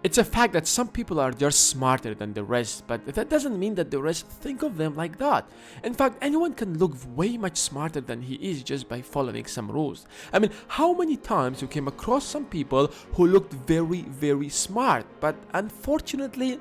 It's a fact that some people are just smarter than the rest, but that doesn't mean that the rest think of them like that. In fact, anyone can look way much smarter than he is just by following some rules. I mean, how many times you came across some people who looked very, very smart, but unfortunately,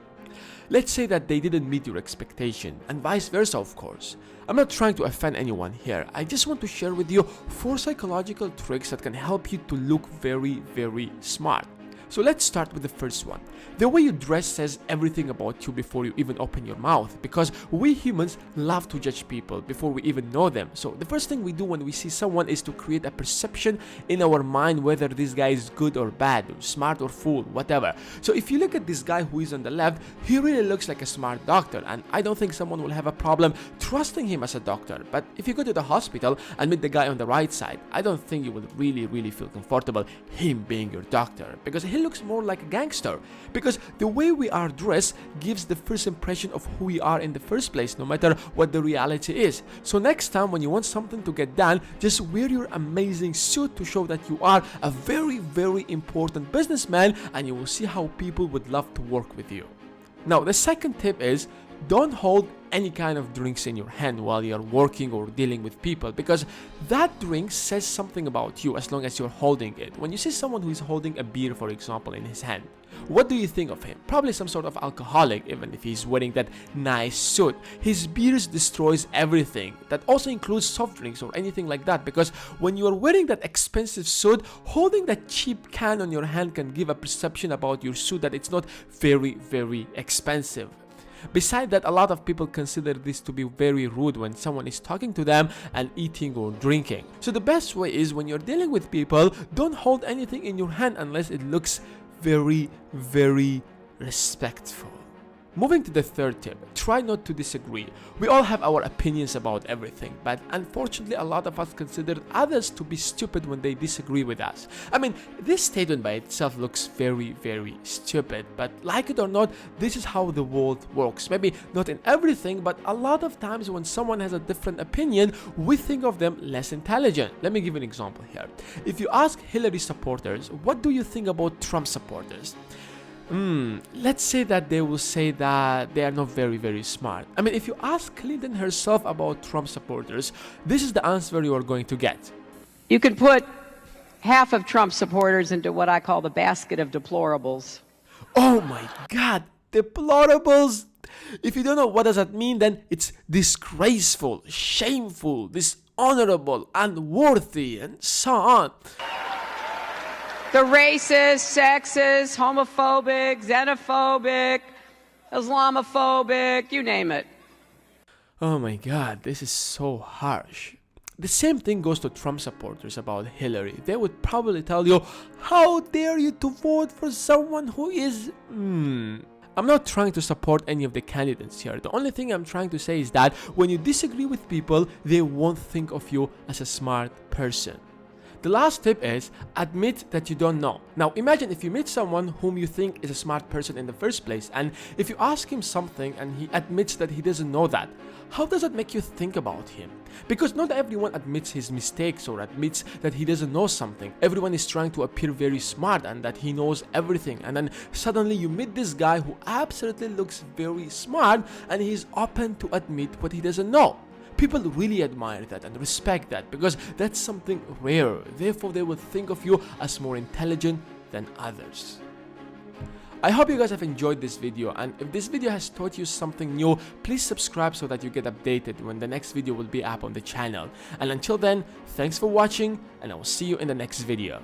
let's say that they didn't meet your expectation, and vice versa, of course. I'm not trying to offend anyone here. I just want to share with you 4 psychological tricks that can help you to look very, very smart. So let's start with the first one. The way you dress says everything about you before you even open your mouth, because we humans love to judge people before we even know them. So the first thing we do when we see someone is to create a perception in our mind whether this guy is good or bad, or smart or fool, whatever. So if you look at this guy who is on the left, he really looks like a smart doctor, and I don't think someone will have a problem trusting him as a doctor. But if you go to the hospital and meet the guy on the right side, I don't think you will really feel comfortable him being your doctor, because he looks more like a gangster. Because the way we are dressed gives the first impression of who we are in the first place, no matter what the reality is. So next time when you want something to get done, just wear your amazing suit to show that you are a very important businessman, and you will see how people would love to work with you. Now, the second tip is don't hold any kind of drinks in your hand while you're working or dealing with people, because that drink says something about you as long as you're holding it. When you see someone who is holding a beer, for example, in his hand, what do you think of him? Probably some sort of alcoholic, even if he's wearing that nice suit. His beers destroys everything. That also includes soft drinks or anything like that, because when you are wearing that expensive suit, holding that cheap can on your hand can give a perception about your suit that it's not very expensive. Besides that, a lot of people consider this to be very rude when someone is talking to them and eating or drinking. So the best way is, when you're dealing with people, don't hold anything in your hand unless it looks very respectful. Moving to the third tip, try not to disagree. We all have our opinions about everything, but unfortunately a lot of us consider others to be stupid when they disagree with us. I mean, this statement by itself looks very stupid, but like it or not, this is how the world works. Maybe not in everything, but a lot of times when someone has a different opinion, we think of them less intelligent. Let me give you an example here. If you ask Hillary supporters, what do you think about Trump supporters? Let's say that they will say that they are not very smart. I mean, if you ask Clinton herself about Trump supporters, this is the answer you are going to get. You can put half of Trump supporters into what I call the basket of deplorables. Oh my God, deplorables! If you don't know what does that mean, then it's disgraceful, shameful, dishonorable, unworthy, and so on. The racist, sexist, homophobic, xenophobic, Islamophobic, you name it. Oh my God, this is so harsh. The same thing goes to Trump supporters about Hillary. They would probably tell you, how dare you to vote for someone who is... I'm not trying to support any of the candidates here. The only thing I'm trying to say is that when you disagree with people, they won't think of you as a smart person. The last tip is admit that you don't know. Now imagine if you meet someone whom you think is a smart person in the first place, and if you ask him something and he admits that he doesn't know that, how does that make you think about him? Because not everyone admits his mistakes or admits that he doesn't know something. Everyone is trying to appear very smart and that he knows everything, and then suddenly you meet this guy who absolutely looks very smart and he's open to admit what he doesn't know. People really admire that and respect that, because that's something rare. Therefore, they will think of you as more intelligent than others. I hope you guys have enjoyed this video, and if this video has taught you something new, please subscribe so that you get updated when the next video will be up on the channel. And until then, thanks for watching, and I will see you in the next video.